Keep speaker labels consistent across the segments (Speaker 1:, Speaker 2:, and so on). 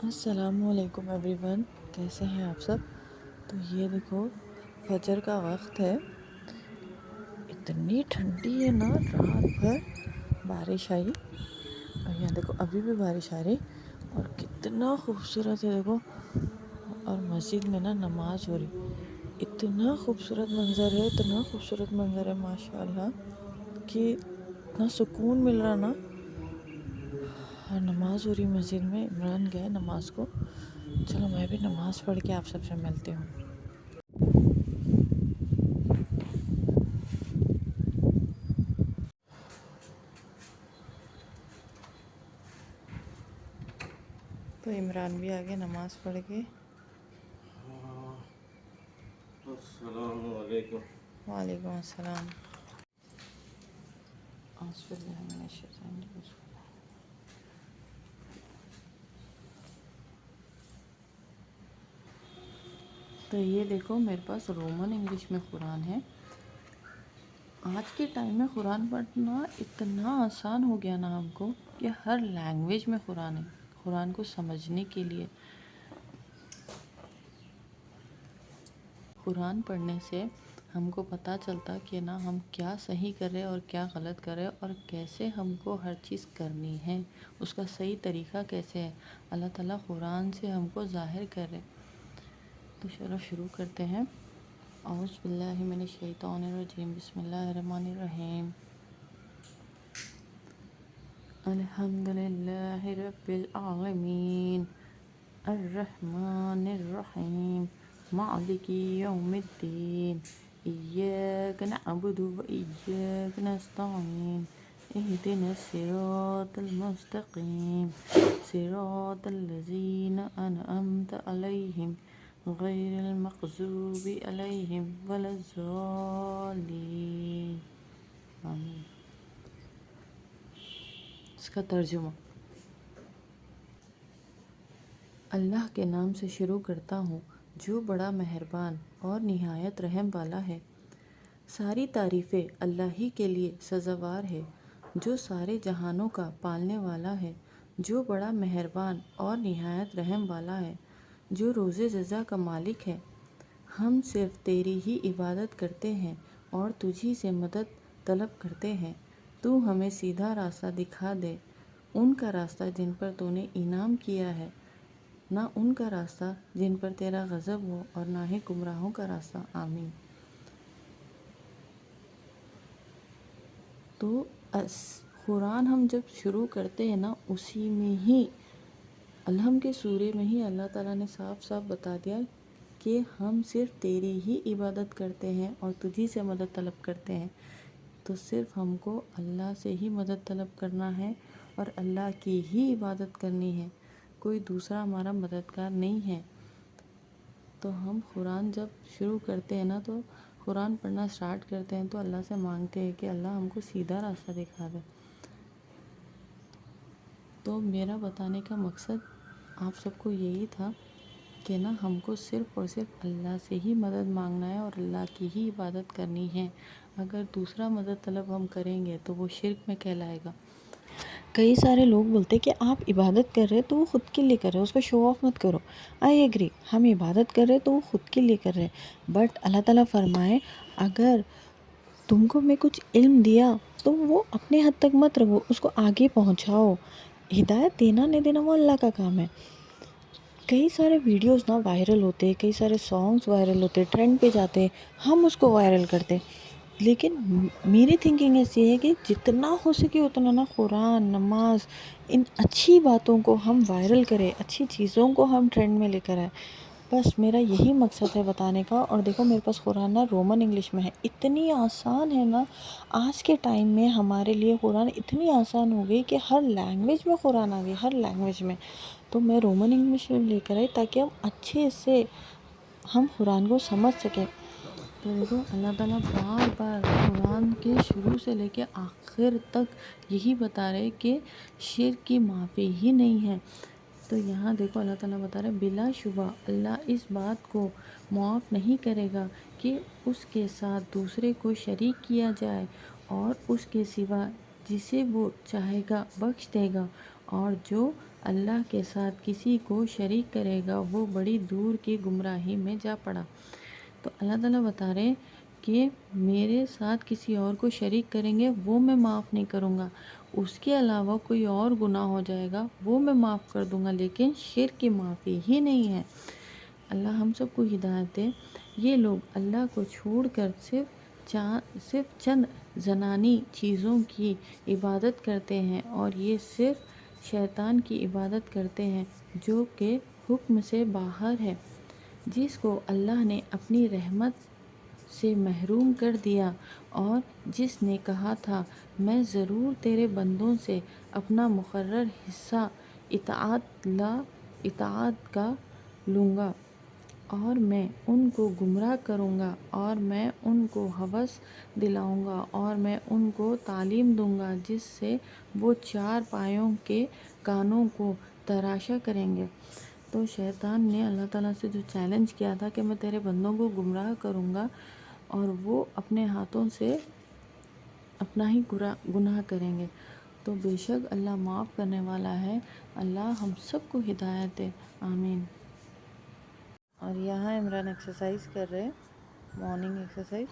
Speaker 1: السلام علیکم every one, کیسے ہیں آپ سب؟ تو یہ دیکھو فجر کا وقت ہے، اتنی ٹھنڈی ہے نا، رات بھر بارش آئی اور یہاں دیکھو ابھی بھی بارش آ رہی اور کتنا خوبصورت ہے دیکھو. اور مسجد میں نا نماز ہو رہی، اتنا خوبصورت منظر ہے، اتنا خوبصورت منظر ہے ماشاء اللہ کہ اتنا سکون مل رہا نا. اور نماز ہو رہی مسجد میں، عمران گئے نماز کو. چلو میں بھی نماز پڑھ کے آپ سب سے ملتی ہوں. تو عمران بھی آگے نماز پڑھ کے.
Speaker 2: السلام علیکم.
Speaker 1: وعلیکم السلام. اعوذ باللہ من الشیطان الرجیم. تو یہ دیکھو میرے پاس رومن انگلش میں قرآن ہے. آج کے ٹائم میں قرآن پڑھنا اتنا آسان ہو گیا نا ہم کو کہ ہر لینگویج میں قرآن ہے. قرآن کو سمجھنے کے لیے قرآن پڑھنے سے ہم کو پتہ چلتا کہ نا ہم کیا صحیح کر رہے اور کیا غلط کر رہے اور کیسے ہم کو ہر چیز کرنی ہے، اس کا صحیح طریقہ کیسے ہے. اللہ تعالیٰ قرآن سے ہم کو ظاہر کر رہے. تو چلو شروع کرتے ہیں. اعوذ باللہ من الشیطان الرجیم، بسم اللہ الرحمن الرحیم. الحمد للہ رب العالمین الرحمن الرحیم مالک یوم الدین ایاک نعبد و ایاک نستعین اهدنا الصراط المستقیم صراط الذین انعمت علیہم غیر المغضوب علیہم ولا الضالین. آمین. اس کا ترجمہ: اللہ کے نام سے شروع کرتا ہوں جو بڑا مہربان اور نہایت رحم والا ہے. ساری تعریفیں اللہ ہی کے لیے سزاوار ہے جو سارے جہانوں کا پالنے والا ہے، جو بڑا مہربان اور نہایت رحم والا ہے، جو روز جزا کا مالک ہے. ہم صرف تیری ہی عبادت کرتے ہیں اور تجھی سے مدد طلب کرتے ہیں. تو ہمیں سیدھا راستہ دکھا دے، ان کا راستہ جن پر تو نے انعام کیا ہے، نہ ان کا راستہ جن پر تیرا غضب ہو، اور نہ ہی گمراہوں کا راستہ. آمین. تو قرآن ہم جب شروع کرتے ہیں نا، اسی میں ہی الحمد کے سورے میں ہی اللہ تعالیٰ نے صاف صاف بتا دیا کہ ہم صرف تیری ہی عبادت کرتے ہیں اور تجھی سے مدد طلب کرتے ہیں. تو صرف ہم کو اللہ سے ہی مدد طلب کرنا ہے اور اللہ کی ہی عبادت کرنی ہے، کوئی دوسرا ہمارا مددگار نہیں ہے. تو ہم قرآن جب شروع کرتے ہیں نا، تو قرآن پڑھنا سٹارٹ کرتے ہیں تو اللہ سے مانگتے ہیں کہ اللہ ہم کو سیدھا راستہ دکھا دے. تو میرا بتانے کا مقصد آپ سب کو یہی تھا کہ نا ہم کو صرف اور صرف اللہ سے ہی مدد مانگنا ہے اور اللہ کی ہی عبادت کرنی ہے. اگر دوسرا مدد طلب ہم کریں گے تو وہ شرک میں کہلائے گا. کئی سارے لوگ بولتے کہ آپ عبادت کر رہے تو وہ خود کے لیے کر رہے، اس کو شو آف مت کرو. آئی ایگری، ہم عبادت کر رہے تو وہ خود کے لیے کر رہے، بٹ اللہ تعالیٰ فرمائے اگر تم کو میں کچھ علم دیا تو وہ اپنے حد تک مت رکھو، اس کو آگے پہنچاؤ. ہدایت دینا نہیں دینا وہ اللہ کا کام ہے. کئی سارے ویڈیوز نا وائرل ہوتے، کئی سارے سانگز وائرل ہوتے، ٹرینڈ پہ جاتے، ہم اس کو وائرل کرتے. لیکن میری تھنکنگ ایسی ہے کہ جتنا ہو سکے اتنا نا قرآن، نماز، ان اچھی باتوں کو ہم وائرل کریں، اچھی چیزوں کو ہم ٹرینڈ میں لے کر آئیں. بس میرا یہی مقصد ہے بتانے کا. اور دیکھو میرے پاس قرآن نا رومن انگلش میں ہے، اتنی آسان ہے نا. آج کے ٹائم میں ہمارے لیے قرآن اتنی آسان ہو گئی کہ ہر لینگویج میں قرآن آ گئی، ہر لینگویج میں. تو میں رومن انگلش میں لے کر آئی تاکہ ہم اچھے سے ہم قرآن کو سمجھ سکیں. تو دیکھو اللہ تعالیٰ بار بار قرآن کے شروع سے لے کے آخر تک یہی بتا رہے کہ شرک کی معافی ہی نہیں ہے. تو یہاں دیکھو اللہ تعالیٰ بتا رہے بلا شبہ اللہ اس بات کو معاف نہیں کرے گا کہ اس کے ساتھ دوسرے کو شریک کیا جائے، اور اس کے سوا جسے وہ چاہے گا بخش دے گا، اور جو اللہ کے ساتھ کسی کو شریک کرے گا وہ بڑی دور کی گمراہی میں جا پڑا۔ تو اللہ تعالیٰ بتا رہے ہیں کہ میرے ساتھ کسی اور کو شریک کریں گے وہ میں معاف نہیں کروں گا، اس کے علاوہ کوئی اور گناہ ہو جائے گا وہ میں معاف کر دوں گا، لیکن شرک کی معافی ہی نہیں ہے۔ اللہ ہم سب کو ہدایت دے۔ یہ لوگ اللہ کو چھوڑ کر صرف چند زنانی چیزوں کی عبادت کرتے ہیں، اور یہ صرف شیطان کی عبادت کرتے ہیں جو کہ حکم سے باہر ہے، جس کو اللہ نے اپنی رحمت سے محروم کر دیا، اور جس نے کہا تھا میں ضرور تیرے بندوں سے اپنا مقرر حصہ اطاعت کا لوں گا، اور میں ان کو گمراہ کروں گا، اور میں ان کو ہوس دلاؤں گا، اور میں ان کو تعلیم دوں گا جس سے وہ چار پایوں کے کانوں کو تراشا کریں گے۔ تو شیطان نے اللہ تعالیٰ سے جو چیلنج کیا تھا کہ میں تیرے بندوں کو گمراہ کروں گا، اور وہ اپنے ہاتھوں سے اپنا ہی گناہ کریں گے، تو بے شک اللہ معاف کرنے والا ہے۔ اللہ ہم سب کو ہدایت دے، آمین۔ اور یہاں عمران ایکسرسائز کر رہے ہیں، مارننگ ایکسرسائز۔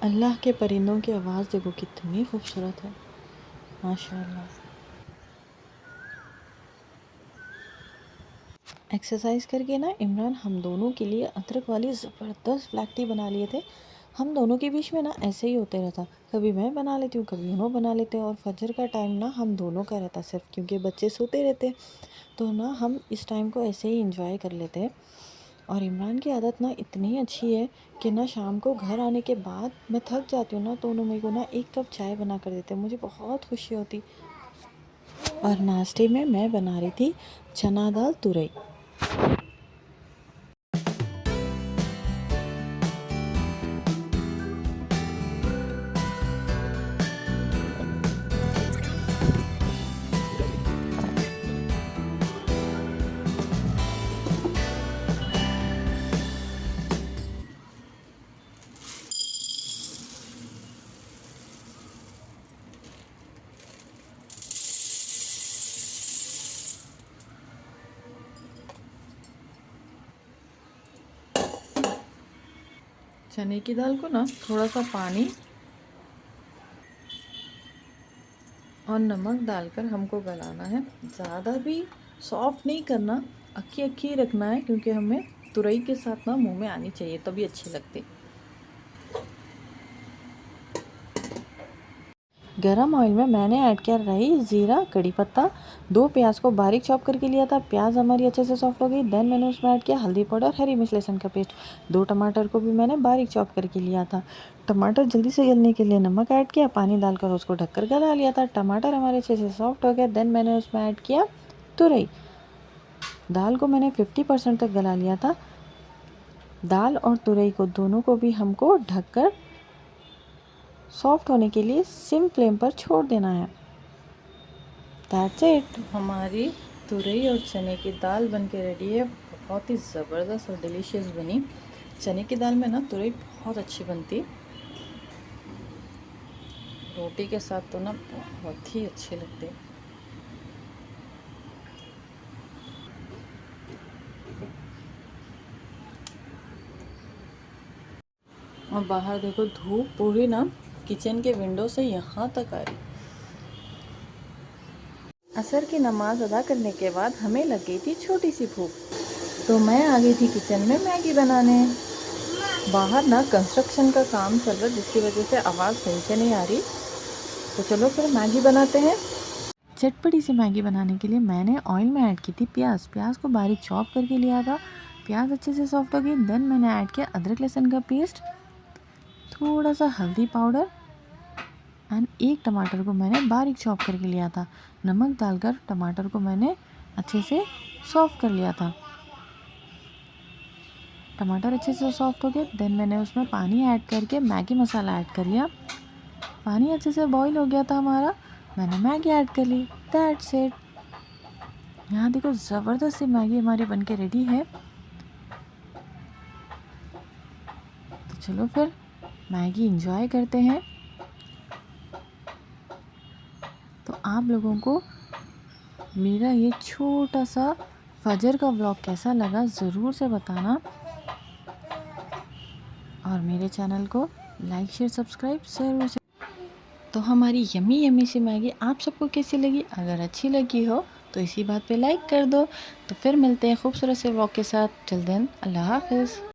Speaker 1: اللہ کے پرندوں کی آواز دیکھو کتنی خوبصورت ہے، ماشاء اللہ۔ ایکسرسائز کر کے نا عمران ہم دونوں کے لیے ادرک والی زبردست بلیک ٹی بنا لیے تھے۔ ہم دونوں کے بیچ میں نا ایسے ہی ہوتے رہتا، کبھی میں بنا لیتی ہوں کبھی انہوں بنا لیتے، اور فجر کا ٹائم نا ہم دونوں کا رہتا صرف، کیونکہ بچے سوتے رہتے تو نا ہم اس ٹائم کو ایسے ہی انجوائے کر لیتے۔ اور عمران کی عادت نا اتنی اچھی ہے کہ نا شام کو گھر آنے کے بعد میں تھک جاتی ہوں نا تو انہوں میرے کو نا ایک کپ چائے بنا کر دیتے، مجھے بہت خوشی ہوتی۔ اور ناشتے میں بنا رہی تھی چنا دال تورئی۔ چنے کی دال کو نا تھوڑا سا پانی اور نمک ڈال کر ہم کو گلانا ہے، زیادہ بھی سافٹ نہیں کرنا، اکھی اکھی رکھنا ہے، کیونکہ ہمیں تورئی کے ساتھ نا منہ میں آنی چاہیے تبھی اچھی لگتی۔ گرم آئل میں نے ایڈ کیا رائی، زیرہ، کڑی پتہ، 2 پیاز کو باریک چاپ کر کے لیا تھا، پیاز ہماری اچھے سے سافٹ ہو گئی، دین میں نے اس میں ایڈ کیا ہلدی پاؤڈر، ہری مرچ لہسن کا پیسٹ، 2 ٹماٹر کو بھی میں نے باریک چاپ کر کے لیا تھا، ٹماٹر جلدی سے گلنے کے لیے نمک ایڈ کیا، پانی ڈال کر اس کو ڈھک کر گلا لیا تھا، ٹماٹر ہمارے اچھے سے سافٹ ہو گیا، دین میں نے اس میں ایڈ کیا تورئی، دال کو میں نے 50% تک گلا لیا تھا، دال اور تورئی کو دونوں کو بھی ہم کو ڈھک کر سافٹ ہونے کے لیے سم فلیم پر چھوڑ دینا ہے۔ دیٹس اٹ، ہماری تورئی اور چنے کی دال بن کے ریڈی ہے، بہت ہی زبردست اور ڈیلیشیس بنی۔ چنے کی دال میں نا تورئی بہت اچھی بنتی، روٹی کے ساتھ تو نا بہت ہی اچھی لگتی۔ اور باہر دیکھو دھوپ پوری نا کچن کے ونڈو سے یہاں تک آ رہی۔ عصر کی نماز ادا کرنے کے بعد ہمیں لگ گئی تھی چھوٹی سی بھوک، تو میں آ گئی تھی کچن میں میگی بنانے۔ باہر نا کنسٹرکشن کا کام چل رہا جس کی وجہ سے آواز صحیح سے نہیں آ رہی، تو چلو پھر میگی بناتے ہیں۔ چٹپٹی سی میگی بنانے کے لیے میں نے آئل میں ایڈ کی تھی پیاز کو باریک چاپ کر کے لیا تھا، پیاز اچھے سے سافٹ ہو گئی، دین میں نے ایڈ کیا ادرک لہسن کا پیسٹ، تھوڑا سا ہلدی پاؤڈر، اینڈ 1 ٹماٹر کو میں نے باریک چاپ کر کے لیا تھا، نمک ڈال کر ٹماٹر کو میں نے اچھے سے سافٹ کر لیا تھا، ٹماٹر اچھے سے سافٹ ہو گیا، دین میں نے اس میں پانی ایڈ کر کے میگی مسالہ ایڈ کر لیا، پانی اچھے سے بوائل ہو گیا تھا ہمارا، میں نے میگی ایڈ کر لی، دیٹس اٹ۔ یہاں دیکھو زبردست سی میگی ہماری بن کے ریڈی ہے، تو چلو پھر میگی انجوائے کرتے ہیں۔ تو آپ لوگوں کو میرا یہ چھوٹا سا فجر کا ولاگ کیسا لگا ضرور سے بتانا، اور میرے چینل کو لائک شیئر سبسکرائب ضرور سے۔ تو ہماری یمی یمی سی میگی آپ سب کو کیسی لگی؟ اگر اچھی لگی ہو تو اسی بات پہ لائک کر دو۔ تو پھر ملتے ہیں خوبصورت سے ولاگ کے ساتھ، ٹل دین اللہ حافظ۔